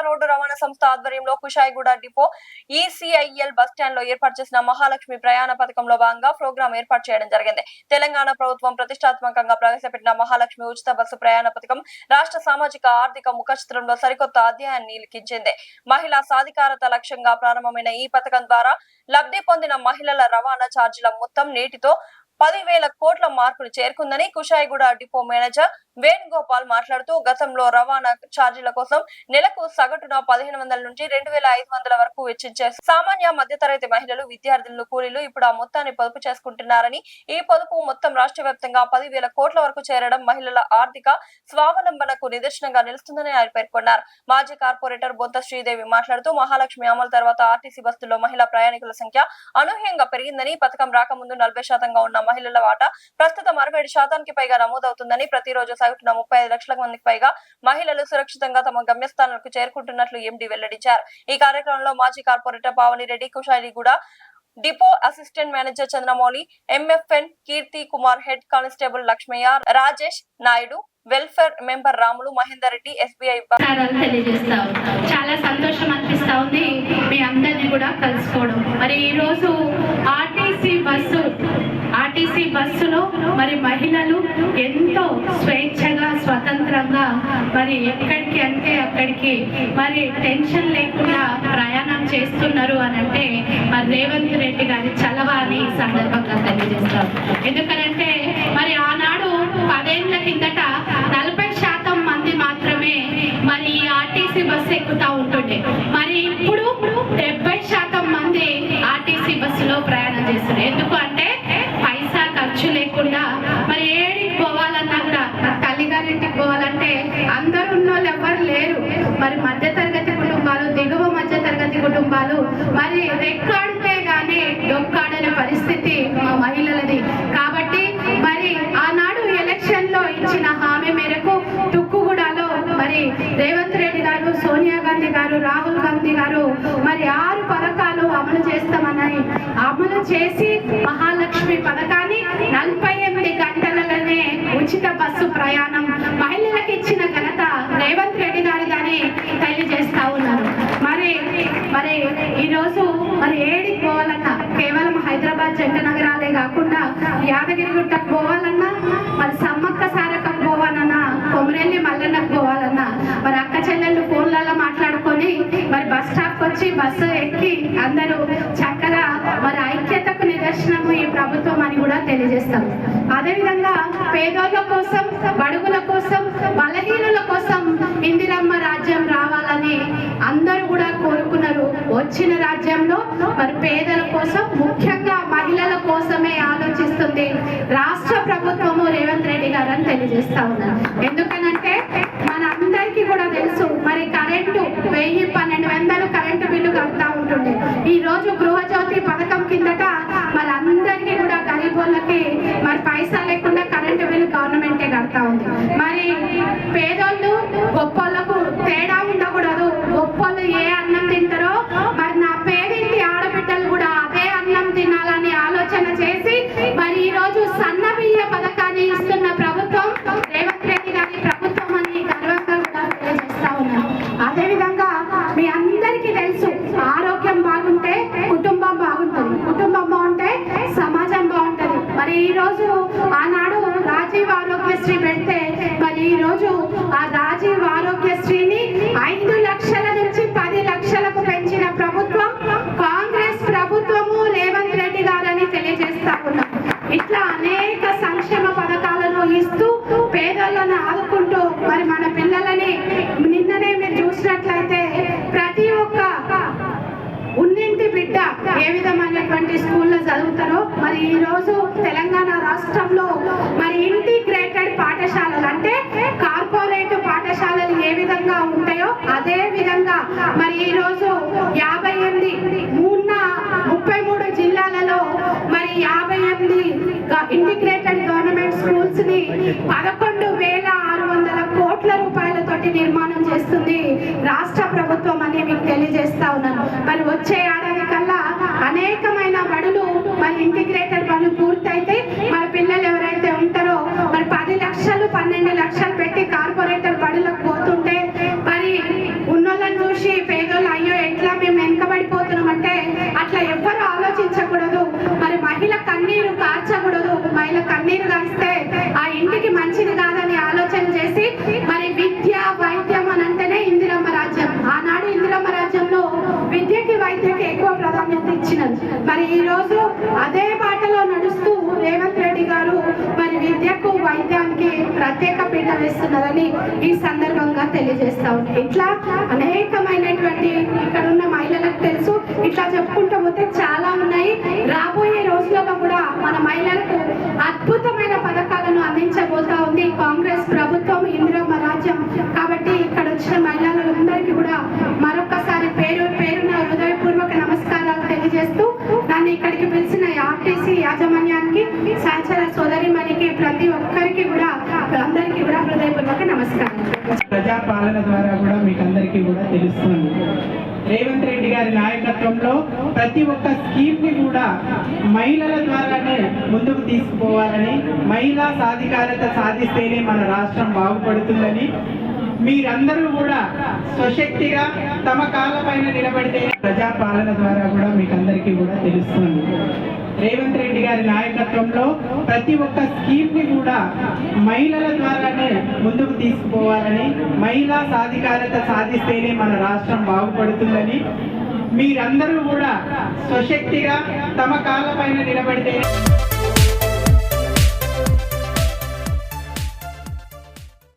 Road రవాణా సంస్థ ఆధ్వర్యంలో Kushaiguda depot ECIL bus stand లో ఏర్పాటు చేసిన మహాలక్ష్మి ప్రయాణ పథకంలో భాగంగా ప్రోగ్రాం ఏర్పాటు చేయడం జరిగింది. తెలంగాణ ప్రభుత్వం ప్రతిష్టాత్మకంగా ప్రవేశపెట్టిన మహాలక్ష్మి ఉచిత బస్సు ప్రయాణ పథకం రాష్ట్ర సామాజిక ఆర్థిక ముఖచిత్రంలో సరికొత్త అధ్యాయాన్ని లిఖించింది. మహిళా సాధికారత లక్ష్యంగా ప్రారంభమైన ఈ పథకం ద్వారా లబ్ధి పొందిన మహిళల రవాణా ఛార్జీల మొత్తం నేటితో 10,000 కోట్ల మార్కులు చేరుకుందని కుషాయిగూడ డిపో మేనేజర్ వేణుగోపాల్ మాట్లాడుతూ, గతంలో రవాణా ఛార్జీల కోసం నెలకు సగటున 1,500 నుంచి 2,500 వరకు వెచ్చించే సామాన్య మధ్యతరగతి మహిళలు, విద్యార్థులు, కూలీలు ఇప్పుడు ఆ మొత్తాన్ని పొదుపు చేసుకుంటున్నారని, ఈ పొదుపు మొత్తం రాష్ట్ర వ్యాప్తంగా 10,000 కోట్ల వరకు చేరడం మహిళల ఆర్థిక స్వావలంబనకు నిదర్శనంగా నిలుస్తుందని ఆయన పేర్కొన్నారు. మాజీ కార్పొరేటర్ బొంత శ్రీదేవి మాట్లాడుతూ, మహాలక్ష్మి అమలు తర్వాత ఆర్టీసీ బస్సుల్లో మహిళా ప్రయాణికుల సంఖ్య అనూహ్యంగా పెరిగిందని, పథకం రాకముందు 40% ఉన్న మహిళల వాటా ప్రస్తుతం 67% పైగా నమోదవుతుందని, ప్రతిరోజు సగటున 35 లక్షల మందికి పైగా మహిళలు సురక్షితంగా తమ గమ్యస్థానాలకు చేరుకుంటున్నట్లు ఎండీ వెల్లడించారు. ఈ కార్యక్రమంలో మాజీ corporator Pavani Reddy, Kushaiguda depot assistant manager Chandramouli, MFN Keerthi Kumar, head constable Lakshmaiah, Rajesh Naidu, welfare member Ramulu, Mahender Reddy, SBI చాలా సంతోషం అనిపిస్తా ఉంది మీ అందరినీ కూడా కలుసుకోవడం. మరి ఈ రోజు ఆర్టీసీ బస్సులో మరి మహిళలు ఎంతో స్వేచ్ఛగా స్వతంత్రంగా మరి ఎక్కడికి అంటే అక్కడికి మరి టెన్షన్ లేకుండా ప్రయాణం చేస్తున్నారు అని అంటే మరి రేవంత్ రెడ్డి గారి చలవ అని సందర్భంగా తెలియజేస్తారు. ఎందుకనంటే మరి ఆనాడు 10 ఏళ్ల కిందట 40% మంది మాత్రమే మరి ఈ ఆర్టీసీ బస్సు ఎక్కుతా ఉంటుండే. మరి ఇప్పుడు 70% మంది ఆర్టీసీ బస్సులో ప్రయాణం చేస్తున్నారు. ఎందుకు అంటే పైసా ఖర్చు లేకుండా మరి ఏడికి పోవాలన్నా కూడా తల్లిగారింటికి పోవాలంటే అందరు ఉన్న వాళ్ళు ఎవరు లేరు. మరి మధ్యతరగతి కుటుంబాలు, దిగువ మధ్యతరగతి కుటుంబాలు మరి రెక్కాడితే గానీ డొక్కాడనే పరిస్థితి మా మహిళలది. కాబట్టి మరి ఆనాడు ఎలక్షన్ లో ఇచ్చిన హామీ మేరకు తుక్కుగూడలో మరి రేవంత్ రెడ్డి గారు, సోనియా గాంధీ గారు, రాహుల్ గాంధీ గారు మరి 6 పథకాలు అమలు చేస్తామని అమలు చేసి మహాలక్ష్మి పథకాన్ని 48 గంటలలోనే ఉచిత బస్సు ప్రయాణం మహిళలకు ఇచ్చిన ఘనత రేవంత్ రెడ్డి గారిదని తెలియజేస్తా ఉన్నారు. మరి ఈరోజు మరి ఏడికి పోవాలన్నా కేవలం హైదరాబాద్ జంట నగరాలే కాకుండా యాదగిరిగుట్టకు పోవాలన్నా, మరి సమ్మక్క సారకకు పోవాలన్నా, కొమరెల్లి మల్లన్నకు పోవాలన్నా మరి అక్క చెల్లెళ్ళు ఫోన్లలో మాట్లాడుకొని మరి బస్ స్టాప్ వచ్చి బస్సు ఎక్కి అందరూ చక్కగా మరి ఐక్యతకు నిదర్శనము ఈ ప్రభుత్వం అని కూడా తెలియజేస్తాం. అదేవిధంగా పేదోళ్ళ కోసం, బడుగుల కోసం, బలహీనుల కోసం ఇందిరమ్మ రాజ్యం రావాలని అందరూ కూడా కోరుకున్నారు. వచ్చిన రాజ్యంలో మరి పేదల కోసం, ముఖ్యంగా మహిళల కోసమే ఆలోచిస్తుంది రాష్ట్ర ప్రభుత్వము రేవంత్ రెడ్డి గారు అని తెలియజేస్తా ఉన్నారు. ఎందుకనంటే మన అందరికీ కూడా తెలుసు మరి కరెంటు 1000-1200 కరెంటు బిల్లు కడతా ఉంటుండే. ఈ రోజు గృహజ్యోతి పథకం కిందట మరి అందరికీ కూడా గరీబోళ్ళకి మరి పైసా లేకుండా కరెంటు బిల్లు గవర్నమెంటే కడతా ఉంది. మరి పేదోళ్ళు గొప్పోళ్ళకు తేడా ఉండకూడదు. గొప్పోళ్ళు ఏ అన్నం తింటారో మరి నా పేదింటి ఆడబిడ్డలు కూడా అదే అన్నం తినాలని ఆలోచన చేసి మరి ఈ రోజు సన్న బియ్య పథకాన్ని ఇస్తున్న ప్రభుత్వం రేవంత్ రెడ్డి గారి ప్రభుత్వం అని గర్వంగా కూడా తెలియజేస్తా ఉన్నాను. అదేవిధంగా మీ అందరికీ తెలుసు, ఆరోగ్యం బాగుంటే కుటుంబం బాగుంటుంది, కుటుంబం బాగుంటే సమాజం బాగుంటుంది. మరి ఈ రోజు ఆనాడు రాజీవ్ ఆరోగ్యశ్రీ పెడితే మరి ఈ రోజు ఆ రాజీవ్ ఆరోగ్యశ్రీని 5 లక్షల నుంచి 10 లక్షలకు పెంచిన ప్రభుత్వం కాంగ్రెస్ ప్రభుత్వము రేవంత్ రెడ్డి గారని తెలియజేస్తా ఉన్నాం. ఇట్లా అనేక సంక్షేమ పథకాలను ఇస్తూ పేదలను ఆదుకుంటూ మరి మన పిల్లలని నిన్ననే మీరు చూసినట్లయితే ప్రతి ఒక్క ఉన్నింటి బిడ్డ ఏ విధమైనటువంటి స్కూల్లో చదువుతారో మరి ఈ రోజు తెలంగాణ రాష్ట్రంలో మరి ఇంటిగ్రేటెడ్ పాఠశాలలు అంటే కార్పొరేట్ పాఠశాలలు ఏ విధంగా ఉంటాయో అదే విధంగా మరి ఈ రోజు 33 జిల్లాలలో మరి 58 ఇంటిగ్రేటెడ్ గవర్నమెంట్ స్కూల్స్ ని 11,600 కోట్ల రూపాయలతోటి నిర్మాణం చేస్తుంది రాష్ట్ర ప్రభుత్వం అని మీకు తెలియజేస్తా ఉన్నాను. మరి వచ్చే ఏడాది కల్లా అనేకమైన బడులు మరి ఇంటిగ్రేటెడ్ బడులు పూర్తయితే మన పిల్లలు ఎవరైతే ఉంటారో మరి 10 లక్షలు 12 లక్షలు పెట్టి కార్పొరేటర్ బడులకు పోతుంటే మరి ఉన్నోళ్ళని చూసి మరి ఈరోజు అదే బాటలో నడుస్తూ రేవంత్ రెడ్డి గారు మరి విద్యకు వైద్యానికి ప్రత్యేక పీట వేస్తున్నారని ఈ సందర్భంగా తెలియజేస్తా ఉంది. ఇట్లా అనేకమైనటువంటి ఇక్కడ ఉన్న మహిళలకు తెలుసు. ఇట్లా చెప్పుకుంటూ పోతే చాలా ఉన్నాయి. రాబోయే రోజులలో కూడా మన మహిళలకు అద్భుతమైన పథకాలను అందించబోతా ఉంది కాంగ్రెస్ ప్రభుత్వం, ఇందిరమ్మ రాజ్యం. కాబట్టి ఇక్కడ వచ్చిన మహిళలందరికీ కూడా మరొకసారి పేరున హృదయపూర్వక నమస్కారాలు తెలియజేస్తూ నన్ను ఇక్కడికి పిలిచిన ఆర్టీసీ యాజమాన్యానికి, సహచర సోదరిమణికి, ప్రతి ఒక్కరికి కూడా అందరికీ కూడా హృదయపూర్వక నమస్కారం. ప్రజాపాలన ద్వారా కూడా మీకు అందరికీ కూడా తెలుస్తుంది. రేవంత్ రెడ్డి గారి నాయకత్వంలో ప్రతి ఒక్క స్కీమ్ ని కూడా మహిళల ద్వారానే ముందుకు తీసుకుపోవాలని, మహిళా సాధికారత సాధిస్తేనే మన రాష్ట్రం బాగుపడుతుందని, మీరందరూ కూడా స్వశక్తిగా తమ కాళ్ళపైన నిలబడితే ప్రజాపాలన ద్వారా కూడా మీకు అందరికీ కూడా తెలుస్తుంది. రేవంత్ రెడ్డి గారి నాయకత్వంలో ప్రతి ఒక్క స్కీమ్ ని కూడా మహిళల ద్వారానే ముందుకు తీసుకుపోవాలని, మహిళా సాధికారత సాధిస్తేనే మన రాష్ట్రం బాగుపడుతుందని, మీరందరూ కూడా స్వశక్తిగా తమ కాళ్ళపైన నిలబడితే